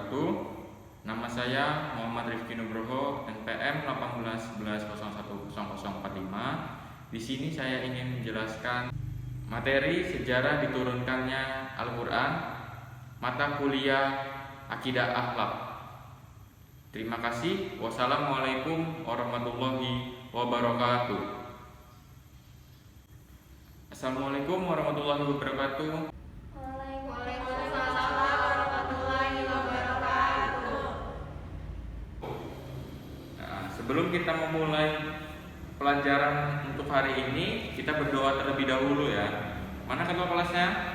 wabarakatuh. Nama saya Muhammad Rifki Nugroho, NPM 1811010045. Di sini saya ingin menjelaskan materi sejarah diturunkannya Al-Quran, mata kuliah Akidah Akhlak. Terima kasih. Wassalamualaikum warahmatullahi wabarakatuh. Assalamualaikum warahmatullahi wabarakatuh. Sebelum kita memulai pelajaran untuk hari ini, kita berdoa terlebih dahulu ya. Mana ketua kelasnya?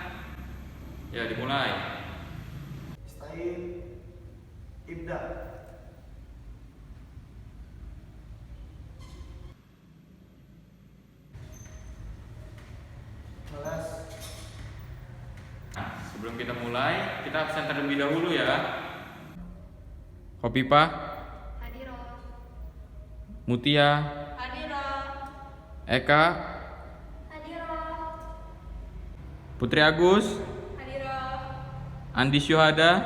Ya, dimulai. Istain Ibda. Kelas. Nah, sebelum kita mulai, kita absen terlebih dahulu ya. Khofifah, Mutia, Eka, Putri Agus, Andi Syuhada,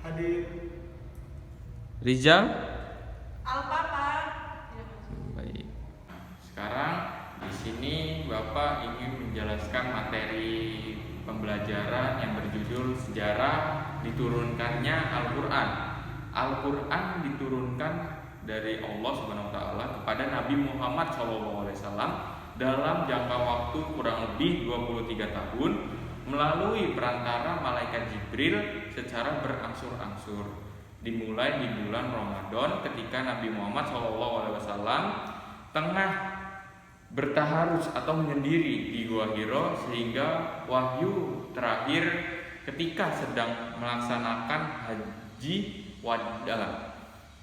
Hadir. Rizal, baik. Sekarang di sini Bapak ingin menjelaskan materi pembelajaran yang berjudul sejarah diturunkannya Al-Quran. Al-Quran diturunkan dari Allah Subhanahu wa taala kepada Nabi Muhammad SAW dalam jangka waktu kurang lebih 23 tahun melalui perantara malaikat Jibril secara berangsur-angsur. Dimulai di bulan Ramadan ketika Nabi Muhammad SAW tengah bertaharus atau menyendiri di Gua Hiro, sehingga wahyu terakhir ketika sedang melaksanakan haji wada.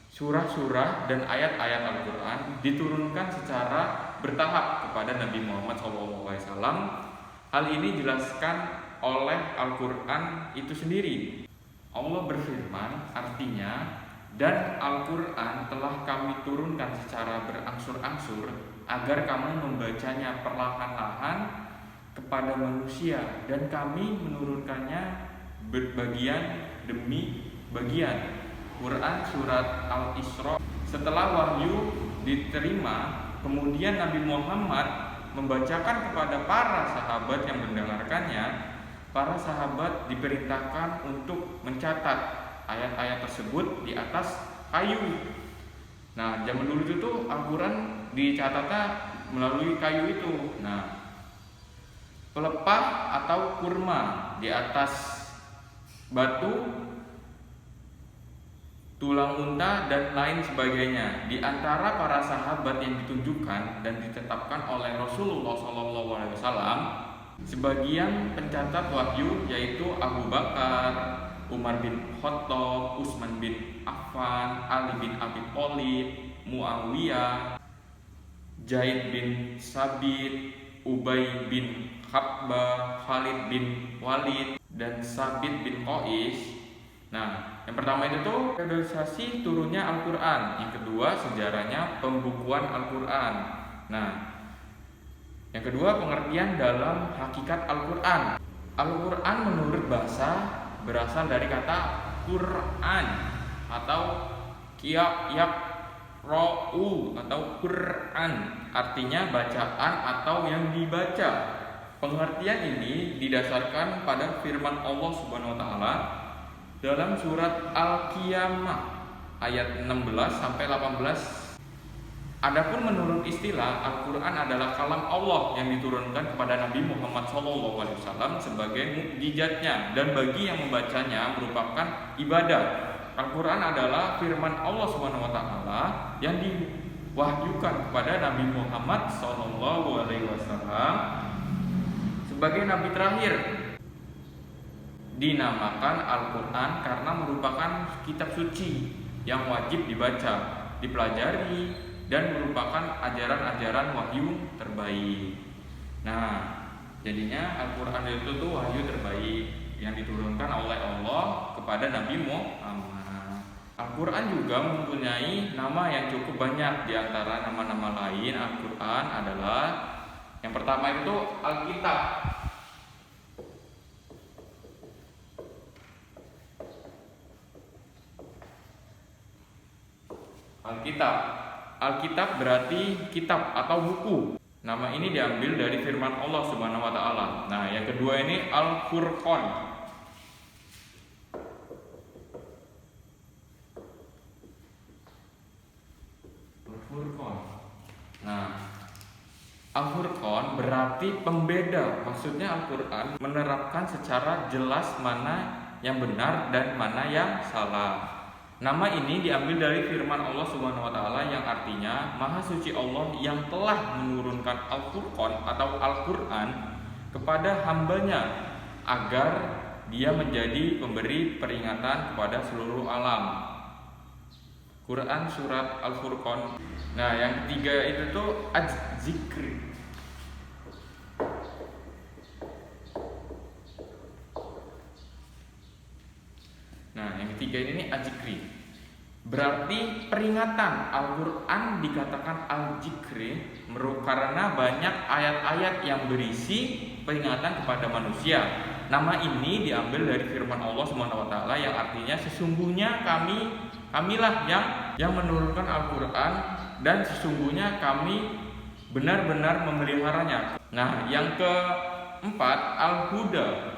Surah-surah dan ayat-ayat Al-Quran diturunkan secara bertahap kepada Nabi Muhammad SAW. Hal ini dijelaskan oleh Al-Quran itu sendiri. Allah berfirman, artinya, dan Al-Quran telah kami turunkan secara berangsur-angsur agar kamu membacanya perlahan-lahan kepada manusia, dan kami menurunkannya berbagian demi bagian. Quran Surat Al-Isra. Setelah wahyu diterima, kemudian Nabi Muhammad membacakan kepada para sahabat yang mendengarkannya. Para sahabat diperintahkan untuk mencatat ayat-ayat tersebut di atas kayu. Nah, zaman dulu itu tuh Al-Quran dicatatnya melalui kayu itu. Nah, pelepah atau kurma di atas batu, tulang unta, dan lain sebagainya. Di antara para sahabat yang ditunjukkan dan ditetapkan oleh Rasulullah SAW, sebagian pencatat wahyu yaitu Abu Bakar, Umar bin Khattab, Utsman bin Affan, Ali bin Abi Thalib, Muawiyah, Zaid bin Sabit, Ubay bin Khabbah, Khalid bin Walid, dan Sabit bin Qais. Nah, yang pertama itu tuh periodisasi turunnya Al-Quran. Yang kedua sejarahnya pembukuan Al-Quran. Nah, yang kedua pengertian dalam hakikat Al-Quran. Al-Quran menurut bahasa berasal dari kata Quran atau ro'u atau Quran, artinya bacaan atau yang dibaca. Pengertian ini didasarkan pada firman Allah Subhanahu wa taala dalam surat Al-Qiyamah ayat 16 sampai 18. Adapun menurut istilah, Al-Quran adalah kalam Allah yang diturunkan kepada Nabi Muhammad SAW sebagai mukjizatnya, dan bagi yang membacanya merupakan ibadah. Al-Quran adalah firman Allah SWT yang diwahyukan kepada Nabi Muhammad SAW sebagai Nabi terakhir. Dinamakan Al-Quran karena merupakan kitab suci yang wajib dibaca, dipelajari, dan merupakan ajaran-ajaran wahyu terbaik. Nah, jadinya Al-Quran itu tuh wahyu terbaik yang diturunkan oleh Allah kepada Nabi Muhammad. Al-Quran juga mempunyai nama yang cukup banyak. Di antara nama-nama lain Al-Quran adalah, yang pertama itu Alkitab. Alkitab. Alkitab berarti kitab atau buku. Nama ini diambil dari firman Allah Subhanahu wa taala. Nah, yang kedua ini Al-Furqan. Al-Furqan. Nah, Al-Furqan berarti pembeda. Maksudnya Al-Qur'an menerapkan secara jelas mana yang benar dan mana yang salah. Nama ini diambil dari firman Allah Subhanahu wa taala yang artinya Maha suci Allah yang telah menurunkan Al-Furqan atau Al-Qur'an kepada hambanya agar dia menjadi pemberi peringatan kepada seluruh alam. Quran surat Al-Furqan. Nah, yang ketiga itu tuh Az-Zikr. Nah, yang ketiga ini Az-Zikri. Berarti peringatan. Al-Quran dikatakan Al-Zikri karena banyak ayat-ayat yang berisi peringatan kepada manusia. Nama ini diambil dari firman Allah Subhanahu wa taala yang artinya sesungguhnya kamilah yang menurunkan Al-Quran dan sesungguhnya kami benar-benar memeliharanya. Nah, yang keempat Al-Huda.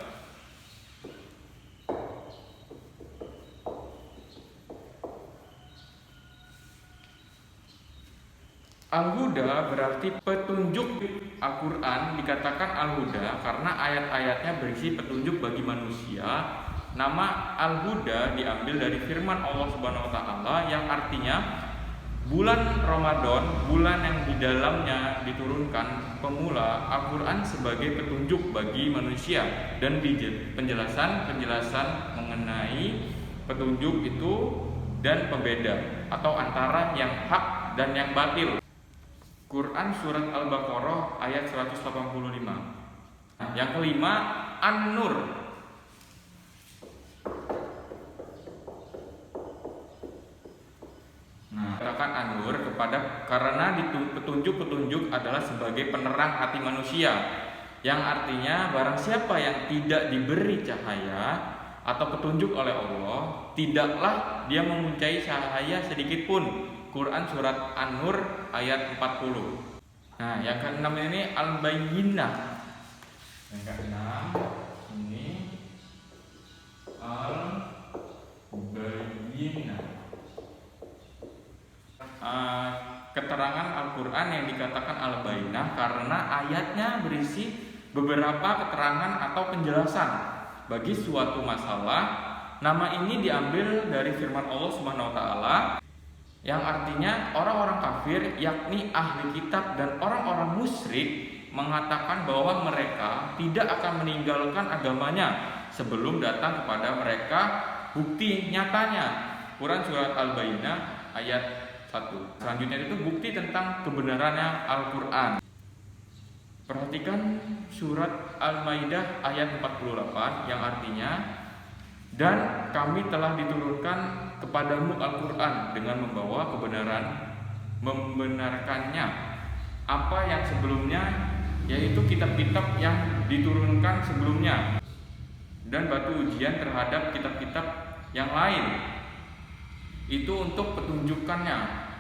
Al-Huda berarti petunjuk. Al-Quran dikatakan Al-Huda karena ayat-ayatnya berisi petunjuk bagi manusia. Nama Al-Huda diambil dari firman Allah Subhanahu wa taala yang artinya bulan Ramadan, bulan yang di dalamnya diturunkan pemula Al-Quran sebagai petunjuk bagi manusia, dan penjelasan mengenai petunjuk itu dan pembeda atau antara yang hak dan yang batil. Quran surat Al-Baqarah ayat 185. Yang kelima An-Nur. Katakan An-Nur karena petunjuk-petunjuk adalah sebagai penerang hati manusia, yang artinya barang siapa yang tidak diberi cahaya atau petunjuk oleh Allah, tidaklah dia mempunyai cahaya sedikit pun. Quran surat An-Nur ayat 40. Nah, yang keenam ini Al-Bayyinah. Yang keenam ini Al-Bayyinah. Keterangan Al-Quran yang dikatakan Al-Bayyinah karena ayatnya berisi beberapa keterangan atau penjelasan bagi suatu masalah. Nama ini diambil dari firman Allah Subhanahu wa taala yang artinya orang-orang kafir yakni ahli kitab dan orang-orang musyrik mengatakan bahwa mereka tidak akan meninggalkan agamanya sebelum datang kepada mereka bukti nyatanya. Quran surat Al-Bayyinah ayat 1. Selanjutnya itu bukti tentang kebenarannya Al-Quran. Perhatikan surat Al-Maidah ayat 48 yang artinya, dan kami telah diturunkan kepadamu Al-Quran dengan membawa kebenaran, membenarkannya apa yang sebelumnya, yaitu kitab-kitab yang diturunkan sebelumnya, dan batu ujian terhadap kitab-kitab yang lain. Itu untuk petunjukannya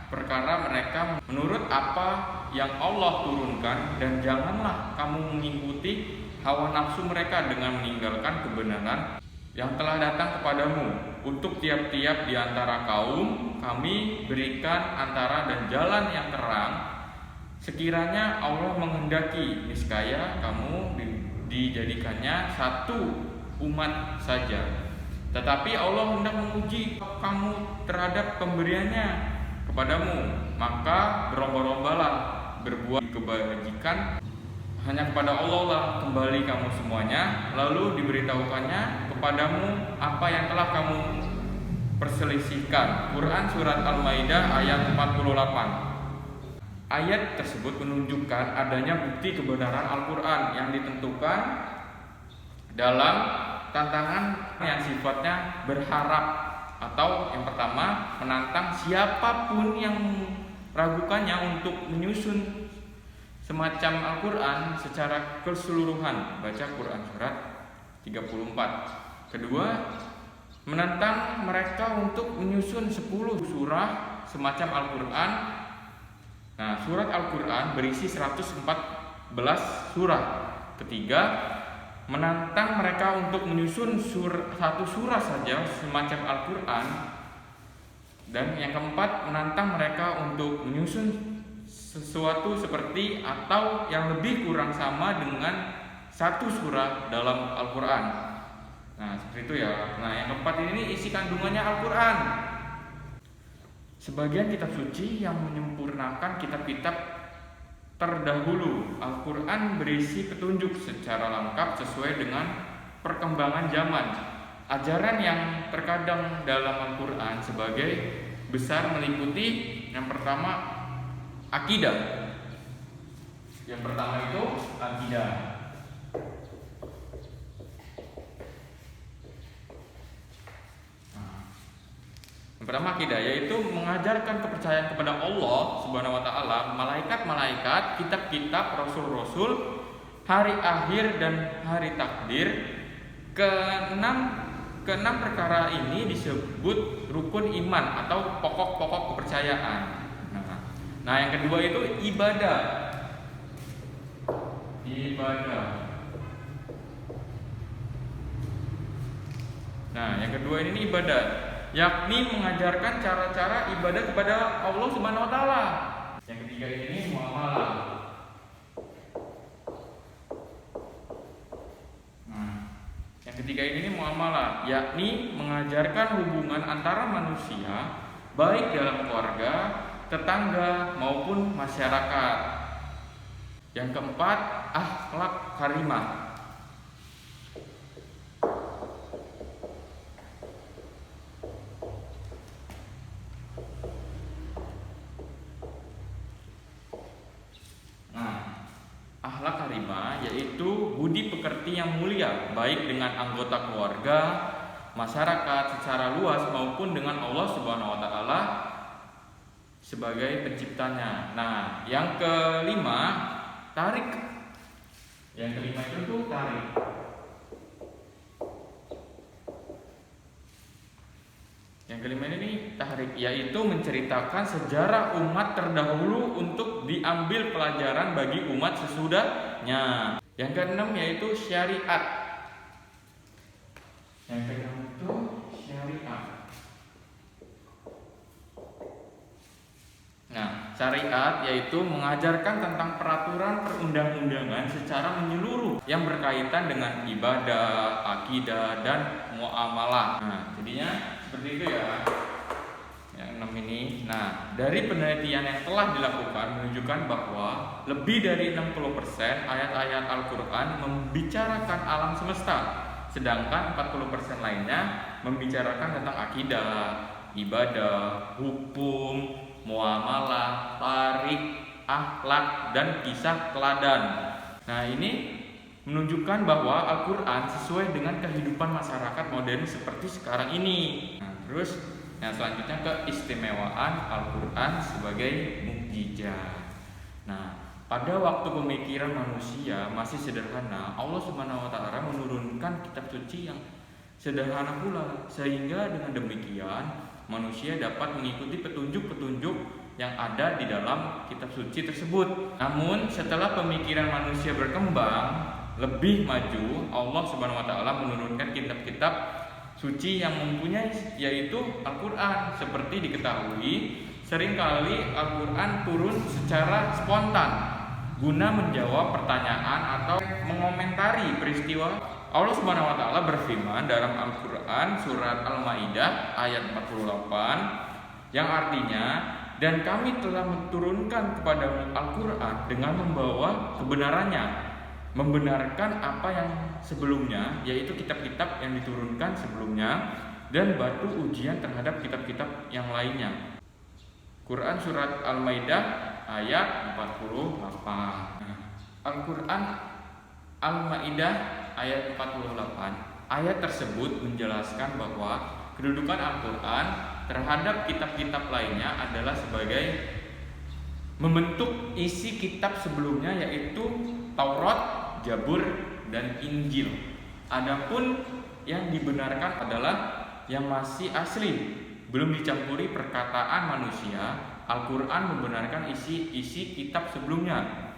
perkara mereka menurut apa yang Allah turunkan, dan janganlah kamu mengikuti hawa nafsu mereka dengan meninggalkan kebenaran yang telah datang kepadamu. Untuk tiap-tiap di antara kaum kami berikan antara dan jalan yang terang, sekiranya Allah menghendaki, niscaya kamu dijadikannya satu umat saja. Tetapi Allah hendak menguji kamu terhadap pemberiannya kepadamu, maka berlomba-lombalah berbuat kebajikan. Hanya kepada Allah lah kembali kamu semuanya, lalu diberitahukannya kepadamu apa yang telah kamu perselisihkan. Quran surat Al-Maidah ayat 48. Ayat tersebut menunjukkan adanya bukti kebenaran Al-Quran yang ditentukan dalam tantangan yang sifatnya berharap, atau yang pertama menantang siapapun yang meragukannya untuk menyusun semacam Al-Quran secara keseluruhan. Baca Quran surat 34. Kedua, menantang mereka untuk menyusun 10 surah semacam Al-Quran. Nah, surat Al-Quran berisi 114 surah. Ketiga, menantang mereka untuk menyusun satu surah saja semacam Al-Quran. Dan yang keempat, menantang mereka untuk menyusun sesuatu seperti atau yang lebih kurang sama dengan satu surah dalam Al-Quran. Nah, seperti itu ya. Nah, yang keempat ini isi kandungannya Al-Quran. Sebagian kitab suci yang menyempurnakan kitab-kitab terdahulu. Al-Quran berisi petunjuk secara lengkap sesuai dengan perkembangan zaman. Ajaran yang terkadang dalam Al-Quran sebagai besar meliputi yang pertama akidah. Yang pertama itu akidah. Yang pertama akidah, yaitu mengajarkan kepercayaan kepada Allah Subhanahu wa taala, malaikat-malaikat, kitab-kitab, rasul-rasul, hari akhir dan hari takdir. Keenam perkara ini disebut rukun iman atau pokok-pokok kepercayaan. Nah, yang kedua itu ibadah. Nah, yang kedua ini ibadah, yakni mengajarkan cara-cara ibadah kepada Allah Subhanahu wa taala. Yang ketiga ini muamalah. Nah, yang ketiga ini muamalah, yakni mengajarkan hubungan antara manusia baik dalam keluarga, tetangga maupun masyarakat. Yang keempat, akhlak karimah. Akhlak karimah yaitu budi pekerti yang mulia baik dengan anggota keluarga, masyarakat secara luas maupun dengan Allah Subhanahu wa taala sebagai penciptanya. Nah, yang kelima, tarik. Yang kelima itu tuh tarik. Yang kelima ini tahrik, yaitu menceritakan sejarah umat terdahulu untuk diambil pelajaran bagi umat sesudahnya. Yang keenam yaitu syariat. Yang keenam itu syariat. Nah, syariat yaitu mengajarkan tentang peraturan perundang-undangan secara menyeluruh yang berkaitan dengan ibadah, akidah, dan muamalah. Nah, jadinya seperti itu ya. Yang 6 ini. Nah, dari penelitian yang telah dilakukan menunjukkan bahwa lebih dari 60% ayat-ayat Al-Quran membicarakan alam semesta, sedangkan 40% lainnya membicarakan tentang akidah, ibadah, hukum, muamalah, tarik, akhlak, dan kisah teladan. Nah, ini menunjukkan bahwa Al-Quran sesuai dengan kehidupan masyarakat modern seperti sekarang ini. Nah, terus yang selanjutnya keistimewaan Al-Quran sebagai mukjizat. Nah, pada waktu pemikiran manusia masih sederhana, Allah Subhanahu wa taala menurunkan kitab suci yang sederhana pula, sehingga dengan demikian manusia dapat mengikuti petunjuk-petunjuk yang ada di dalam kitab suci tersebut. Namun setelah pemikiran manusia berkembang lebih maju, Allah Subhanahu wa taala menurunkan kitab-kitab suci yang mempunyai, yaitu Al-Quran. Seperti diketahui, seringkali Al-Quran turun secara spontan guna menjawab pertanyaan atau mengomentari peristiwa. Allah Subhanahu wa taala berfirman dalam Al-Quran surat Al-Maidah ayat 48 yang artinya, dan kami telah menurunkan kepadamu Al-Quran dengan membawa kebenarannya, membenarkan apa yang sebelumnya, yaitu kitab-kitab yang diturunkan sebelumnya, dan batu ujian terhadap kitab-kitab yang lainnya. Quran surat Al-Maidah ayat 48. Al-Quran Al-Maidah ayat 48. Ayat tersebut menjelaskan bahwa kedudukan Al-Quran terhadap kitab-kitab lainnya adalah sebagai membentuk isi kitab sebelumnya, yaitu Taurat, Zabur, dan Injil. Adapun yang dibenarkan adalah yang masih asli, belum dicampuri perkataan manusia, Al-Quran membenarkan isi kitab sebelumnya.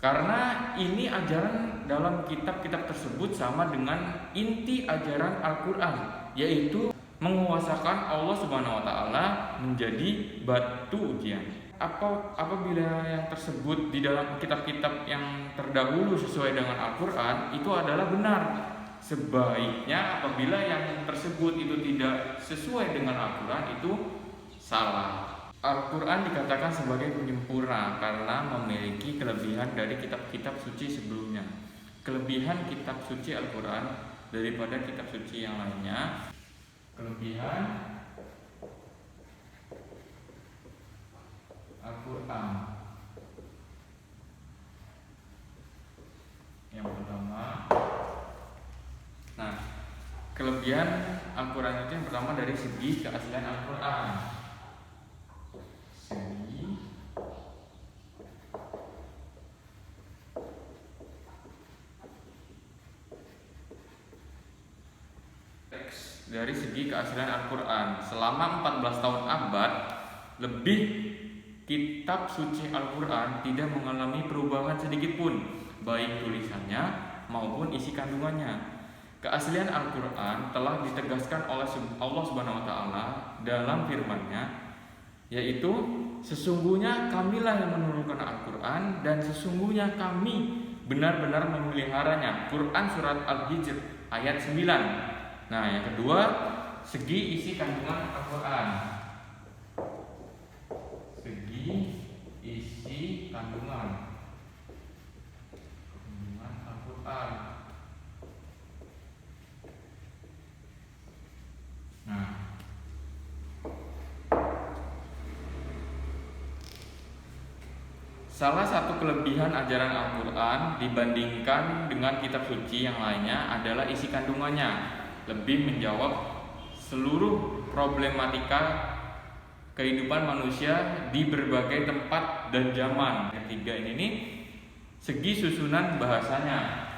Karena ini ajaran dalam kitab-kitab tersebut sama dengan inti ajaran Al-Quran, yaitu menguasakan Allah Subhanahu wa Ta'ala menjadi batu ujian. Apabila yang tersebut di dalam kitab-kitab yang terdahulu sesuai dengan Al-Quran, itu adalah benar. Sebaiknya apabila yang tersebut itu tidak sesuai dengan Al-Quran, itu salah. Al-Quran dikatakan sebagai penyempurna karena memiliki kelebihan dari kitab-kitab suci sebelumnya. Kelebihan kitab suci Al-Quran daripada kitab suci yang lainnya. Kelebihan Al-Quran yang pertama, kelebihan Al-Quran itu yang pertama dari segi keaslian Al-Quran. Dari segi keaslian Al-Quran, selama 14 tahun abad lebih, kitab suci Al-Quran tidak mengalami perubahan sedikit pun, baik tulisannya maupun isi kandungannya. Keaslian Al-Quran telah ditegaskan oleh Allah Subhanahu wa Ta'ala dalam firman-Nya, yaitu sesungguhnya kamilah yang menurunkan Al-Quran dan sesungguhnya kami benar-benar memeliharanya. Quran surat Al-Hijr ayat 9. Yang kedua, segi isi kandungan Al-Quran. Segi isi kandungan Al-Quran. Salah satu kelebihan ajaran Al-Quran dibandingkan dengan kitab suci yang lainnya adalah isi kandungannya lebih menjawab seluruh problematika kehidupan manusia di berbagai tempat dan zaman. Ketiga ini segi susunan bahasanya.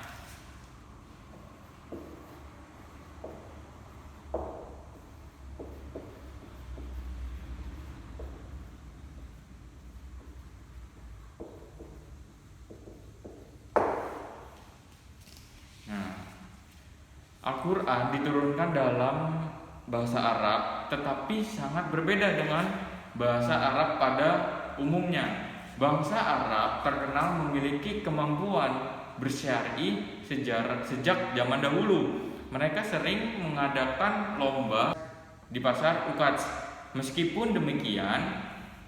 Al-Quran diturunkan dalam bahasa Arab, tetapi sangat berbeda dengan bahasa Arab pada umumnya. Bangsa Arab terkenal memiliki kemampuan bersyar'i sejak zaman dahulu. Mereka sering mengadakan lomba di pasar Uqadh. Meskipun demikian,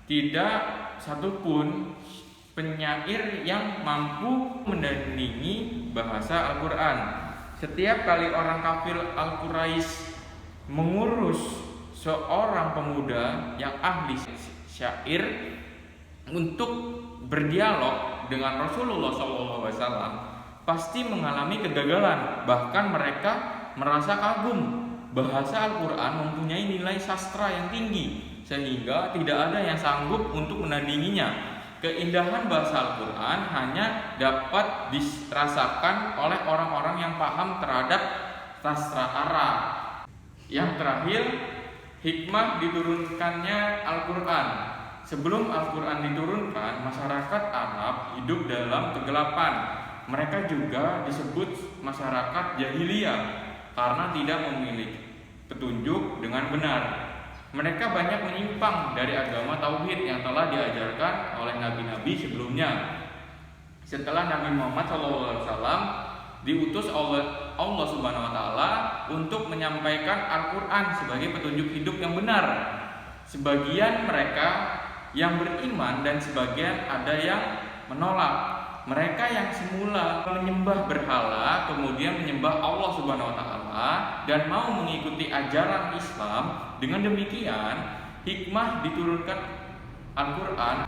tidak satupun penyair yang mampu menandingi bahasa Al-Quran. Setiap kali orang kafir Al-Quraisy mengurus seorang pemuda yang ahli syair untuk berdialog dengan Rasulullah SAW, pasti mengalami kegagalan. Bahkan mereka merasa kagum. Bahasa Al-Quran mempunyai nilai sastra yang tinggi, sehingga tidak ada yang sanggup untuk menandinginya. Keindahan bahasa Al-Quran hanya dapat dirasakan oleh orang-orang yang paham terhadap sastra Arab. Yang terakhir, hikmah diturunkannya Al-Quran. Sebelum Al-Quran diturunkan, masyarakat Arab hidup dalam kegelapan. Mereka juga disebut masyarakat jahiliyah karena tidak memiliki petunjuk dengan benar. Mereka banyak menyimpang dari agama tauhid yang telah diajarkan oleh nabi-nabi sebelumnya. Setelah Nabi Muhammad SAW diutus oleh Allah Subhanahu wa Ta'ala untuk menyampaikan Al-Quran sebagai petunjuk hidup yang benar. Sebagian mereka yang beriman dan sebagian ada yang menolak. Mereka yang semula menyembah berhala kemudian menyembah Allah Subhanahu wa Ta'ala dan mau mengikuti ajaran Islam. Dengan demikian, hikmah diturunkan Al-Quran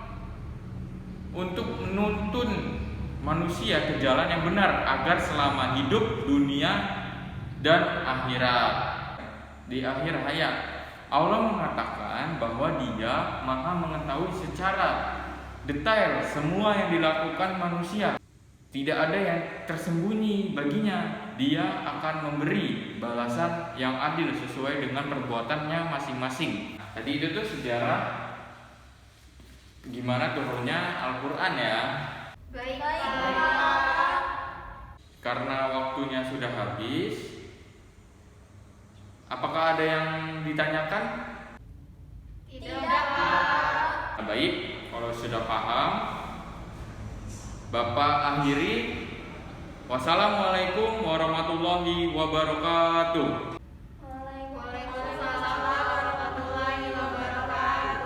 untuk menuntun manusia ke jalan yang benar agar selama hidup dunia dan akhirat. Di akhir hayat, Allah mengatakan bahwa Dia Maha mengetahui secara detail semua yang dilakukan manusia. Tidak ada yang tersembunyi baginya. Dia akan memberi balasan yang adil sesuai dengan perbuatannya masing-masing. Tadi itu tuh sejarah gimana turunnya Al-Quran ya. Baik. Karena waktunya sudah habis, apakah ada yang ditanyakan? Tidak. Baik, kalau sudah paham, Bapak akhiri. Wassalamualaikum warahmatullahi wabarakatuh.